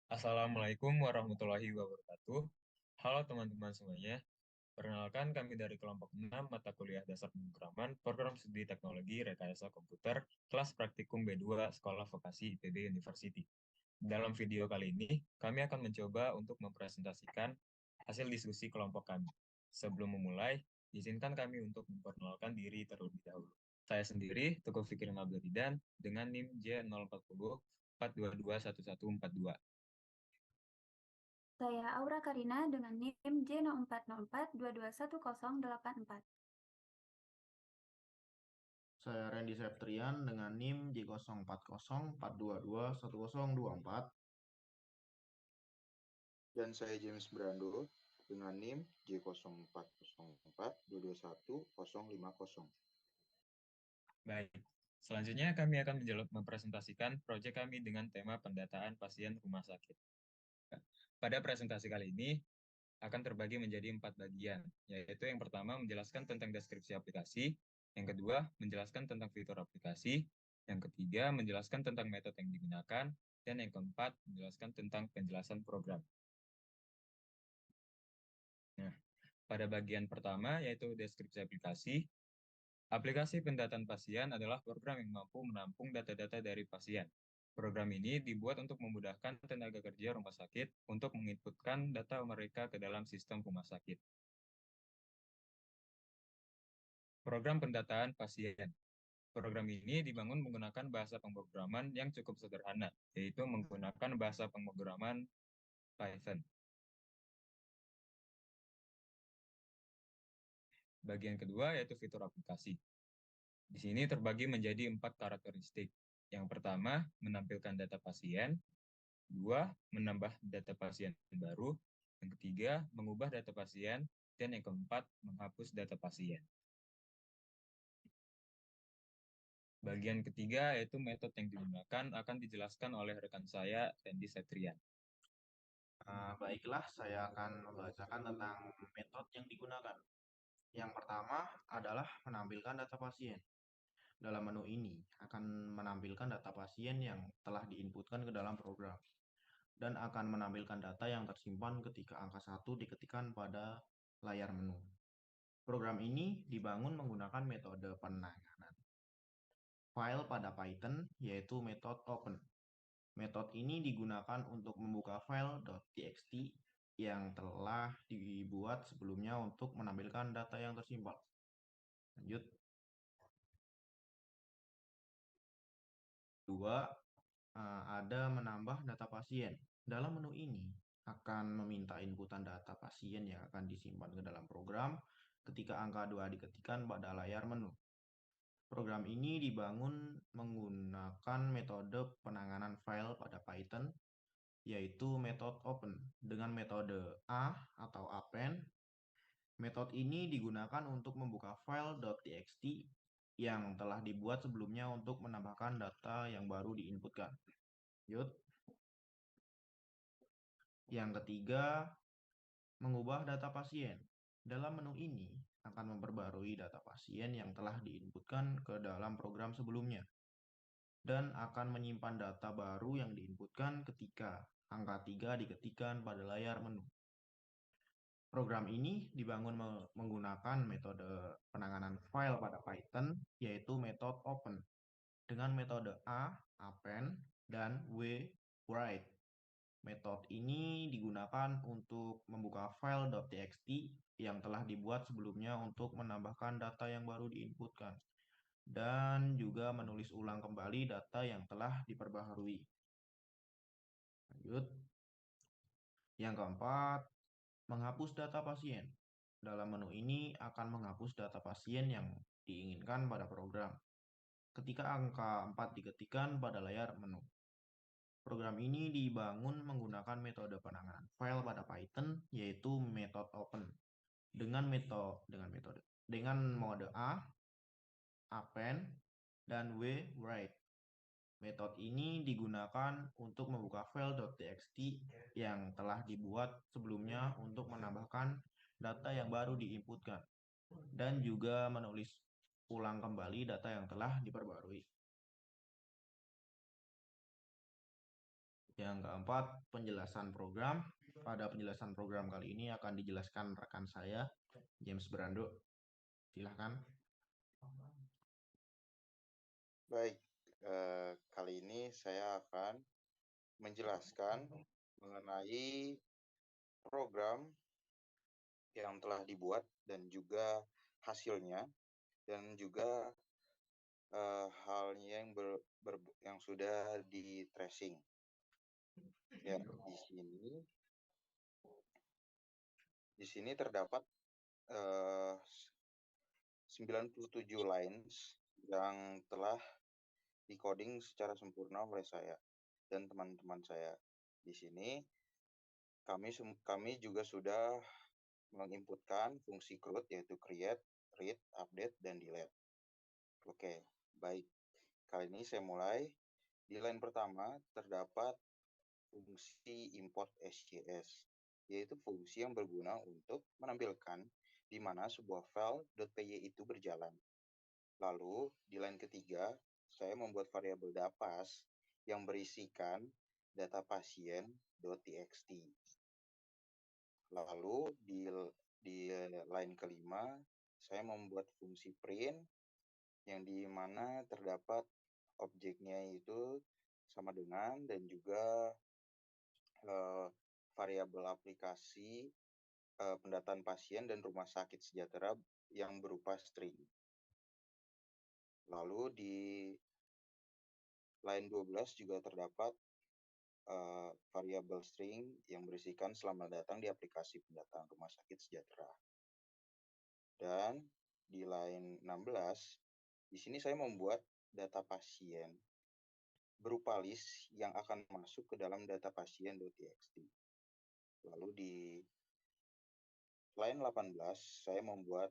Assalamualaikum warahmatullahi wabarakatuh. Halo teman-teman semuanya. Perkenalkan kami dari kelompok 6 mata kuliah dasar pemrograman Program Studi Teknologi Rekayasa Komputer kelas praktikum B2 Sekolah Vokasi IPB University. Dalam video kali ini, kami akan mencoba untuk mempresentasikan hasil diskusi kelompok kami. Sebelum memulai, izinkan kami untuk memperkenalkan diri terlebih dahulu. Saya sendiri, Teguh Fikri Nabduridan, dengan NIM J040 4221142. Saya Aura Karina dengan NIM J0404221084. Saya Randy Septrian dengan NIM J0404221024. Dan saya James Brando dengan NIM J0404221050. Baik, selanjutnya kami akan mempresentasikan proyek kami dengan tema pendataan pasien rumah sakit. Pada presentasi kali ini akan terbagi menjadi 4 bagian, yaitu yang pertama menjelaskan tentang deskripsi aplikasi, yang kedua menjelaskan tentang fitur aplikasi, yang ketiga menjelaskan tentang metode yang digunakan, dan yang keempat menjelaskan tentang penjelasan program. Nah, pada bagian pertama yaitu deskripsi aplikasi, aplikasi pendataan pasien adalah program yang mampu menampung data-data dari pasien. Program ini dibuat untuk memudahkan tenaga kerja rumah sakit untuk menginputkan data mereka ke dalam sistem rumah sakit. Program pendataan pasien. Program ini dibangun menggunakan bahasa pemrograman yang cukup sederhana, yaitu menggunakan bahasa pemrograman Python. Bagian kedua yaitu fitur aplikasi. Di sini terbagi menjadi 4 karakteristik. Yang pertama, menampilkan data pasien. Dua, menambah data pasien baru. Yang ketiga, mengubah data pasien. Dan yang keempat, menghapus data pasien. Bagian ketiga yaitu metode yang digunakan akan dijelaskan oleh rekan saya, Randy Septrian. Baiklah, saya akan membacakan tentang metode yang digunakan. Yang pertama adalah menampilkan data pasien. Dalam menu ini akan menampilkan data pasien yang telah diinputkan ke dalam program dan akan menampilkan data yang tersimpan ketika angka 1 diketikkan pada layar menu. Program ini dibangun menggunakan metode penanganan file pada Python, yaitu metode open. Metode ini digunakan untuk membuka file .txt yang telah dibuat sebelumnya untuk menampilkan data yang tersimpan. Lanjut. Dua, ada menambah data pasien. Dalam menu ini akan meminta inputan data pasien yang akan disimpan ke dalam program ketika angka 2 diketikkan pada layar menu. Program ini dibangun menggunakan metode penanganan file pada Python, yaitu metode open. Dengan metode A atau append, metode ini digunakan untuk membuka file .txt yang telah dibuat sebelumnya untuk menambahkan data yang baru diinputkan. Yuk. Yang ketiga, mengubah data pasien. Dalam menu ini akan memperbarui data pasien yang telah diinputkan ke dalam program sebelumnya dan akan menyimpan data baru yang diinputkan ketika angka 3 diketikkan pada layar menu. Program ini dibangun menggunakan metode penanganan file pada Python, yaitu metode open, dengan metode A, append, dan W, write. Metode ini digunakan untuk membuka file .txt yang telah dibuat sebelumnya untuk menambahkan data yang baru diinputkan, dan juga menulis ulang kembali data yang telah diperbaharui. Lanjut. Yang keempat, menghapus data pasien. Dalam menu ini akan menghapus data pasien yang diinginkan pada program ketika angka 4 diketikkan pada layar menu. Program ini dibangun menggunakan metode penanganan file pada Python, yaitu metode open, dengan mode A, append, dan W, write. Metode ini digunakan untuk membuka file .txt yang telah dibuat sebelumnya untuk menambahkan data yang baru diinputkan dan juga menulis ulang kembali data yang telah diperbarui. Yang keempat, penjelasan program. Pada penjelasan program kali ini akan dijelaskan rekan saya, James Brando. Silahkan. Baik, kali ini saya akan menjelaskan mengenai program yang telah dibuat dan juga hasilnya, dan juga halnya yang sudah di tracing. Ya, di sini terdapat 97 lines yang telah di-coding secara sempurna oleh saya dan teman-teman saya. Di sini kami juga sudah menginputkan fungsi CRUD, yaitu create, read, update, dan delete. Oke, baik. Kali ini saya mulai. Di line pertama terdapat fungsi import SJS, yaitu fungsi yang berguna untuk menampilkan di mana sebuah file .py itu berjalan. Lalu, di line ketiga, saya membuat variabel dapas yang berisikan data pasien.txt. Lalu, di line kelima, saya membuat fungsi print yang di mana terdapat objeknya itu sama dengan dan juga variabel aplikasi pendataan pasien dan rumah sakit sejahtera yang berupa string. Lalu di line 12 juga terdapat variabel string yang berisikan selamat datang di aplikasi pendataan rumah sakit sejahtera. Dan di line 16, di sini saya membuat data pasien berupa list yang akan masuk ke dalam data pasien.txt. Lalu di line 18, saya membuat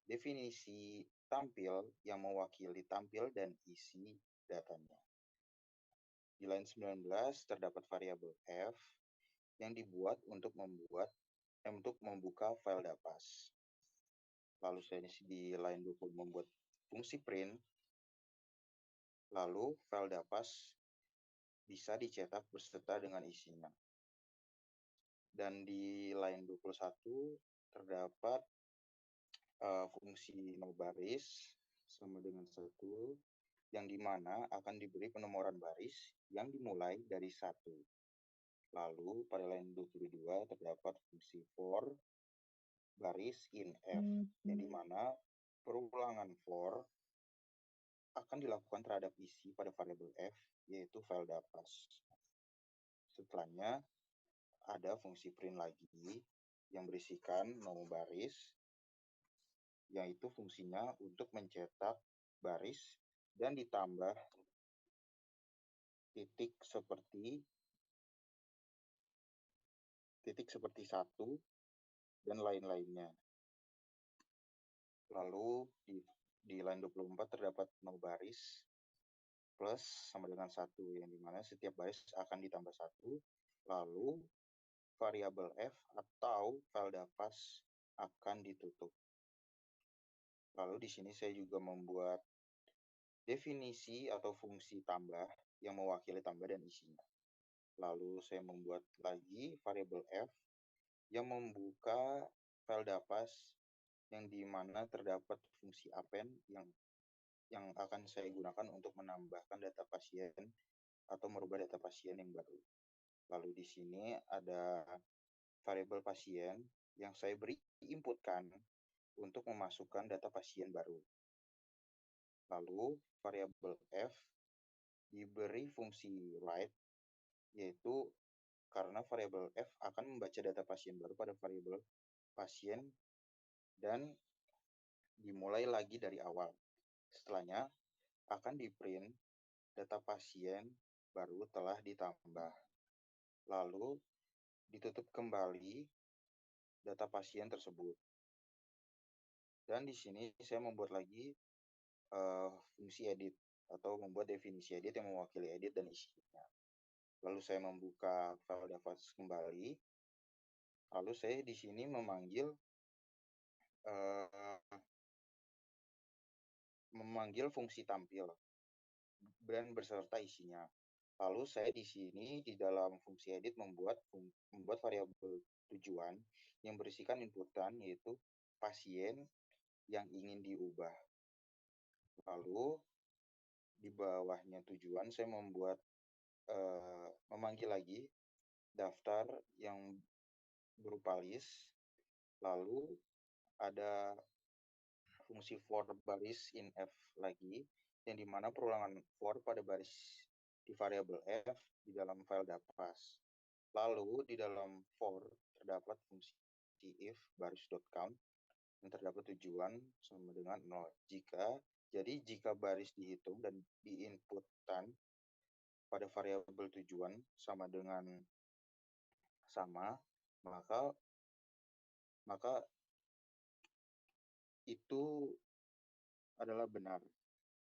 definisi tampil yang mewakili tampil dan isi datanya. Di line 19 terdapat variabel f yang dibuat untuk membuka file dapas. Lalu saya di line 20 membuat fungsi print. Lalu file dapas bisa dicetak beserta dengan isinya. Dan di line 21 terdapat fungsi no baris sama dengan 1, yang dimana akan diberi penomoran baris yang dimulai dari 1. Lalu pada line 22 terdapat fungsi for baris in f, yang dimana perulangan for akan dilakukan terhadap isi pada variabel f, yaitu file dapas. Setelahnya ada fungsi print lagi yang berisikan no baris, yaitu fungsinya untuk mencetak baris dan ditambah titik seperti 1 dan lain-lainnya. Lalu di line 24 terdapat no baris plus sama dengan 1, yang dimana setiap baris akan ditambah 1. Lalu variabel f atau file dapas akan ditutup. Lalu di sini saya juga membuat definisi atau fungsi tambah yang mewakili tambah dan isinya. Lalu saya membuat lagi variabel f yang membuka file dapas yang dimana terdapat fungsi append yang akan saya gunakan untuk menambahkan data pasien atau merubah data pasien yang baru. Lalu di sini ada variabel pasien yang saya beri inputkan untuk memasukkan data pasien baru. Lalu variabel f diberi fungsi write, yaitu karena variabel f akan membaca data pasien baru pada variabel pasien dan dimulai lagi dari awal. Setelahnya akan di-print data pasien baru telah ditambah. Lalu ditutup kembali data pasien tersebut. Dan di sini saya membuat lagi fungsi edit atau membuat definisi edit yang mewakili edit dan isinya. Lalu saya membuka file dapas kembali. Lalu saya di sini memanggil fungsi tampil dan beserta isinya. Lalu saya di sini di dalam fungsi edit membuat variabel tujuan yang berisikan inputan yaitu pasien yang ingin diubah. Lalu di bawahnya tujuan saya memanggil lagi daftar yang berupa list. Lalu ada fungsi for baris in F lagi, yang dimana perulangan for pada baris di variabel F di dalam file dapas. Lalu di dalam for terdapat fungsi if baris.count yang terdapat tujuan sama dengan 0. Jika baris dihitung dan diinputkan pada variabel tujuan sama dengan maka itu adalah benar.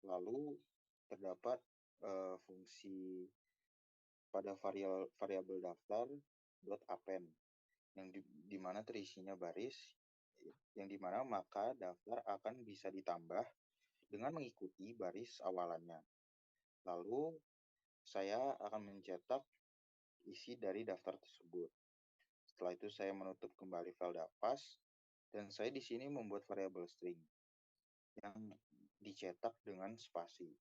Lalu terdapat fungsi pada variabel daftar .append yang dimana terisinya baris, yang dimana maka daftar akan bisa ditambah dengan mengikuti baris awalannya. Lalu saya akan mencetak isi dari daftar tersebut. Setelah itu saya menutup kembali file dapas dan saya di sini membuat variabel string yang dicetak dengan spasi.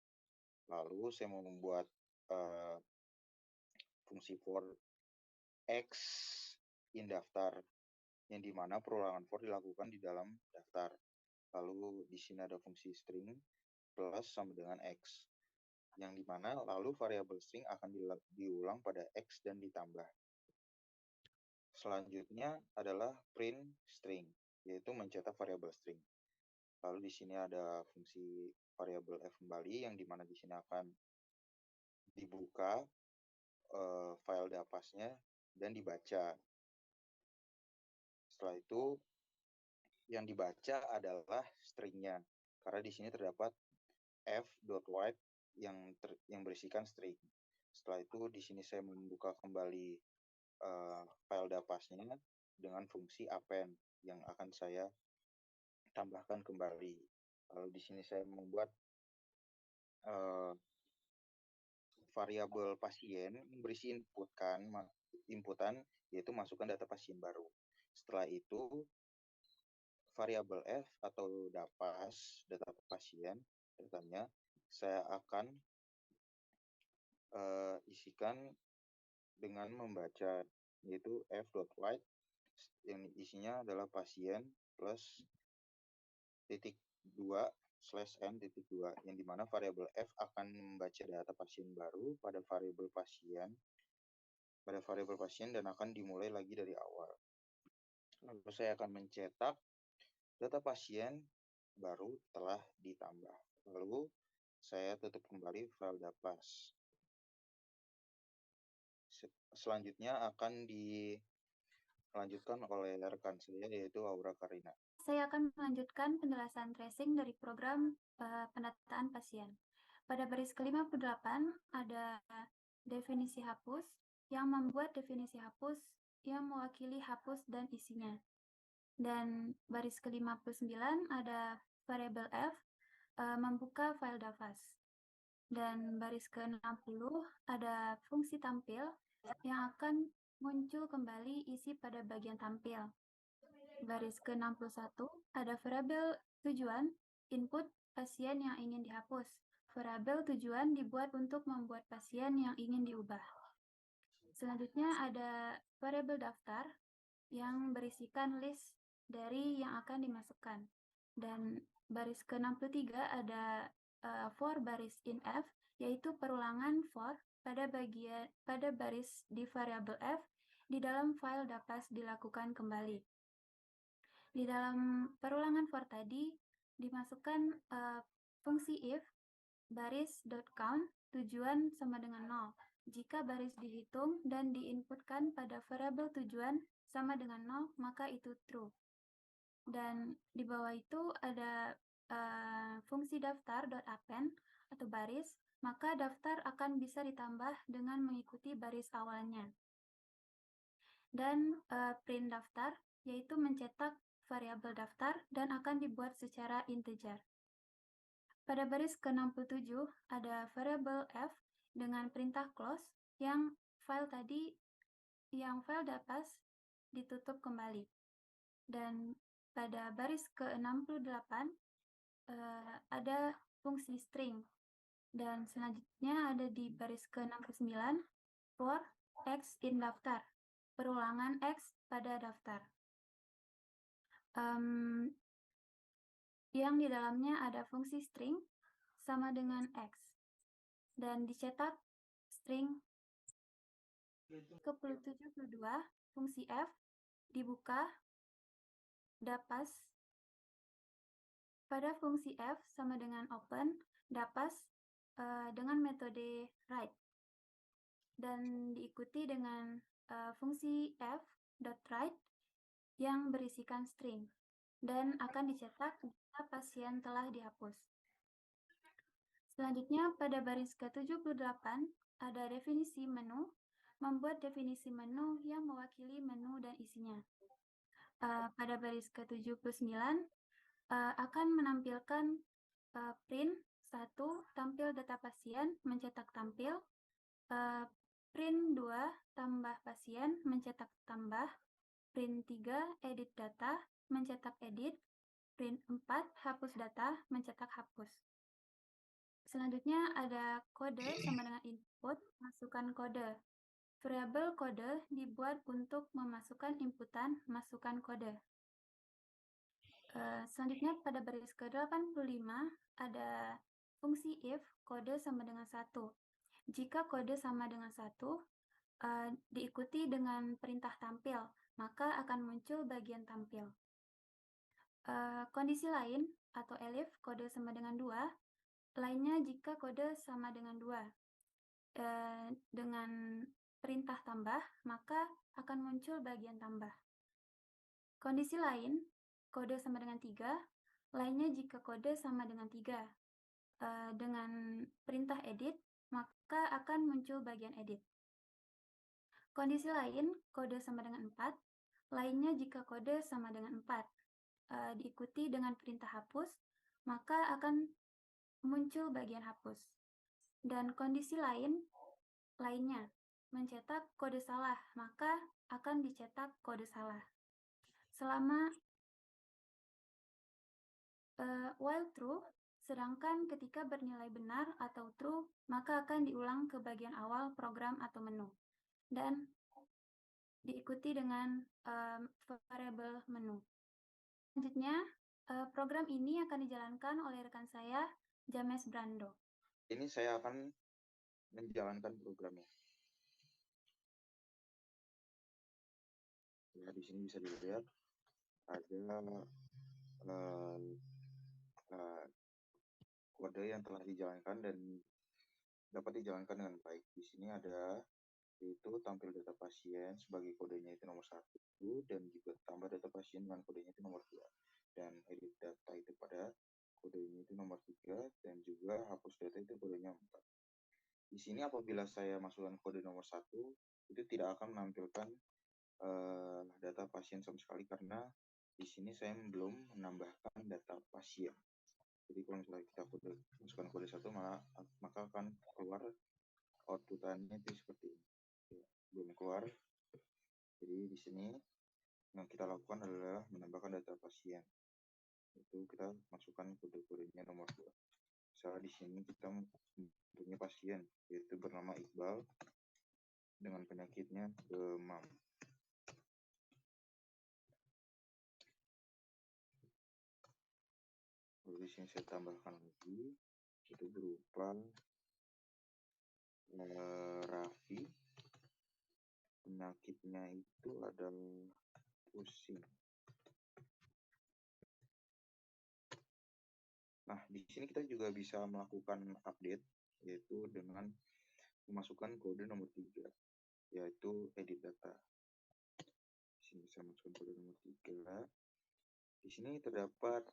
Lalu saya mau membuat fungsi for x in daftar yang dimana perulangan for dilakukan di dalam daftar. Lalu di sini ada fungsi string plus sama dengan x yang dimana lalu variabel string akan diulang pada x dan ditambah. Selanjutnya adalah print string, yaitu mencetak variabel string. Lalu di sini ada fungsi variabel f kembali yang dimana di sini akan dibuka file dapasnya dan dibaca. Setelah itu yang dibaca adalah stringnya, karena di sini terdapat f.write yang berisikan string. Setelah itu di sini saya membuka kembali file dapasnya dengan fungsi append yang akan saya tambahkan kembali. Lalu di sini saya membuat variabel pasien berisi inputan yaitu masukkan data pasien baru. Setelah itu variabel f atau dapas data pasien datanya saya akan isikan dengan membaca yaitu f.write yang isinya adalah pasien plus titik 2/n.2 yang dimana variabel f akan membaca data pasien baru pada variabel pasien dan akan dimulai lagi dari awal. Lalu saya akan mencetak data pasien baru telah ditambah. Lalu saya tutup kembali file dapas. Selanjutnya akan dilanjutkan oleh rekan saya yaitu Aura Karina. Saya akan melanjutkan penjelasan tracing dari program pendataan pasien. Pada baris ke-58 ada definisi hapus yang membuat definisi hapus yang mewakili hapus dan isinya. Dan baris ke-59 ada variabel f membuka file dapas. Dan baris ke-60 ada fungsi tampil yang akan muncul kembali isi pada bagian tampil. Baris ke-61 ada variabel tujuan input pasien yang ingin dihapus. Variabel tujuan dibuat untuk membuat pasien yang ingin diubah. Selanjutnya ada variabel daftar yang berisikan list dari yang akan dimasukkan. Dan baris ke-63 ada for baris in F, yaitu perulangan for pada baris di variabel F di dalam file dapas dilakukan kembali. Di dalam perulangan for tadi dimasukkan fungsi if baris.count tujuan sama dengan 0. Jika baris dihitung dan diinputkan pada variabel tujuan sama dengan 0, maka itu true. Dan di bawah itu ada fungsi daftar.append atau baris, maka daftar akan bisa ditambah dengan mengikuti baris awalnya. Dan print daftar, yaitu mencetak variabel daftar dan akan dibuat secara integer. Pada baris ke-67 ada variabel f dengan perintah close yang file dapat ditutup kembali. Dan pada baris ke-68 ada fungsi string. Dan selanjutnya ada di baris ke-69 for X in daftar, perulangan X pada daftar. Yang di dalamnya ada fungsi string sama dengan X. Dan dicetak string ke-72, fungsi F dibuka, dapas. Pada fungsi F sama dengan open, dapas dengan metode write. Dan diikuti dengan fungsi f.write yang berisikan string dan akan dicetak jika pasien telah dihapus. Selanjutnya pada baris ke-78 ada definisi menu, membuat definisi menu yang mewakili menu dan isinya. Pada baris ke-79 akan menampilkan print 1 tampil data pasien mencetak tampil, print 2 tambah pasien mencetak tambah, print 3 edit data mencetak edit, print 4 hapus data mencetak hapus. Selanjutnya ada kode sama dengan input, masukkan kode. Variabel kode dibuat untuk memasukkan inputan masukkan kode. Selanjutnya pada baris ke-85 ada fungsi if kode sama dengan 1. Jika kode sama dengan 1, diikuti dengan perintah tampil, maka akan muncul bagian tampil. Kondisi lain atau elif kode sama dengan 2, lainnya jika kode sama dengan 2. Dengan perintah tambah, maka akan muncul bagian tambah. Kondisi lain, kode sama dengan 3, lainnya jika kode sama dengan 3. Dengan perintah edit, maka akan muncul bagian edit. Kondisi lain, kode sama dengan 4, lainnya jika kode sama dengan 4. Diikuti dengan perintah hapus, maka akan muncul bagian hapus. Dan kondisi lainnya, mencetak kode salah, maka akan dicetak kode salah. Selama while true, sedangkan ketika bernilai benar atau true, maka akan diulang ke bagian awal program atau menu. Dan diikuti dengan variabel menu. Selanjutnya, program ini akan dijalankan oleh rekan saya, James Brando. Ini saya akan menjalankan programnya. Ya, di sini bisa dilihat ada kode yang telah dijalankan dan dapat dijalankan dengan baik. Di sini ada yaitu tampil data pasien sebagai kodenya itu nomor 1 dan juga tambah data pasien dengan kodenya itu nomor 2 dan edit data itu pada kodenya itu nomor 3 dan juga hapus data itu kodenya 4. Di sini apabila saya masukkan kode nomor 1 itu tidak akan menampilkan data pasien sama sekali karena di sini saya belum menambahkan data pasien. Jadi kalau misalnya kita masukkan kode 1 maka akan keluar outputannya itu seperti ini. Belum keluar. Jadi di sini yang kita lakukan adalah menambahkan data pasien. Itu kita masukkan kode-kodenya nomor 2. Misalnya di sini kita punya pasien yaitu bernama Iqbal dengan penyakitnya demam. Lalu di sini saya tambahkan lagi itu berupa Raffi, penyakitnya itu adalah pusing. Nah, di sini kita juga bisa melakukan update yaitu dengan memasukkan kode nomor 3 yaitu edit data. Di sini saya masukkan kode nomor 3. Di sini terdapat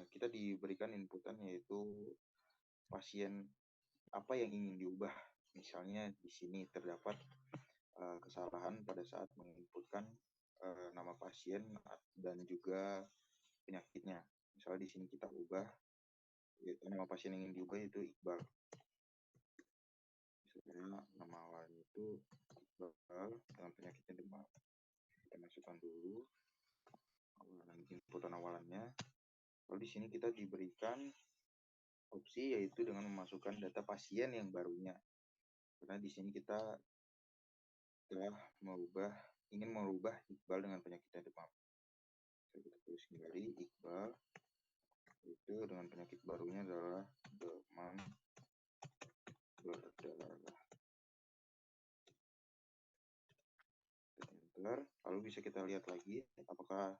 kita diberikan inputan yaitu pasien apa yang ingin diubah. Misalnya di sini terdapat kesalahan pada saat menginputkan nama pasien dan juga penyakitnya. Misalnya di sini kita ubah yaitu nama pasien yang ingin diubah itu Iqbal. Misalnya nama awalnya itu Iqbal dengan penyakitnya demam. Kita masukkan dulu inputan awalannya. Lalu di sini kita diberikan opsi yaitu dengan memasukkan data pasien yang barunya. Karena di sini kita telah ingin merubah Iqbal dengan penyakitnya demam. Kita tulis kembali Iqbal itu dengan penyakit barunya adalah demam berdarah. Enter. Lalu bisa kita lihat lagi apakah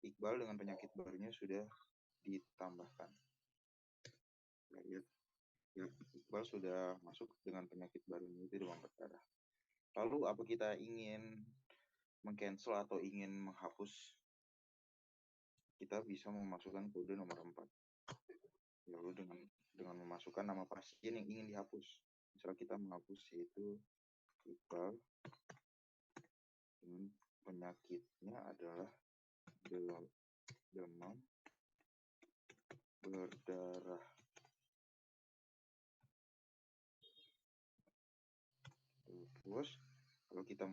Iqbal dengan penyakit barunya sudah ditambahkan. Kita lihat ya, Iqbal sudah masuk dengan penyakit barunya itu demam berdarah. Lalu apa kita ingin meng-cancel atau ingin menghapus, kita bisa memasukkan kode nomor 4. Lalu dengan memasukkan nama pasien yang ingin dihapus. Misalnya kita menghapus yaitu Iqbal dengan penyakitnya adalah demam berdarah. Terus kalau kita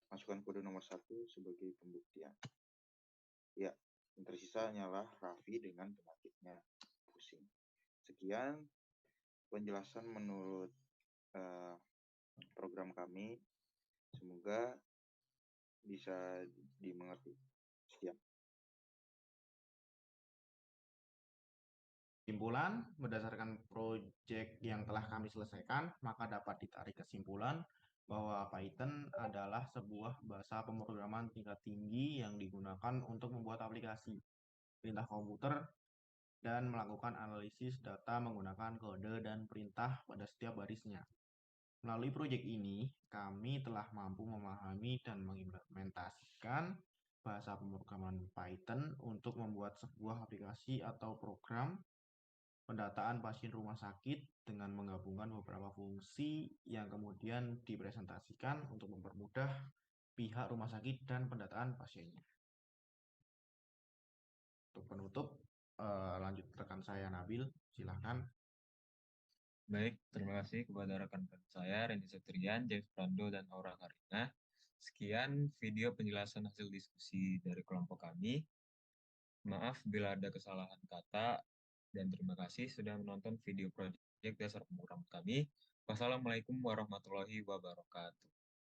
masukkan kode nomor 1 sebagai pembuktian. Ya, yang tersisa hanyalah Raffi dengan penyakitnya pusing. Sekian penjelasan menurut program kami. Semoga bisa dimengerti. Sekian. Kesimpulan, berdasarkan proyek yang telah kami selesaikan, maka dapat ditarik kesimpulan bahwa Python adalah sebuah bahasa pemrograman tingkat tinggi yang digunakan untuk membuat aplikasi, perintah komputer, dan melakukan analisis data menggunakan kode dan perintah pada setiap barisnya. Melalui proyek ini, kami telah mampu memahami dan mengimplementasikan bahasa pemrograman Python untuk membuat sebuah aplikasi atau program pendataan pasien rumah sakit dengan menggabungkan beberapa fungsi yang kemudian dipresentasikan untuk mempermudah pihak rumah sakit dan pendataan pasiennya. Untuk penutup, lanjut rekan saya Nabil, silahkan. Baik, terima kasih kepada rekan-rekan saya, Randy Septrian, James Prando, dan Aura Karina. Sekian video penjelasan hasil diskusi dari kelompok kami. Maaf bila ada kesalahan kata, dan terima kasih sudah menonton video proyek dasar pemrograman kami. Wassalamualaikum warahmatullahi wabarakatuh.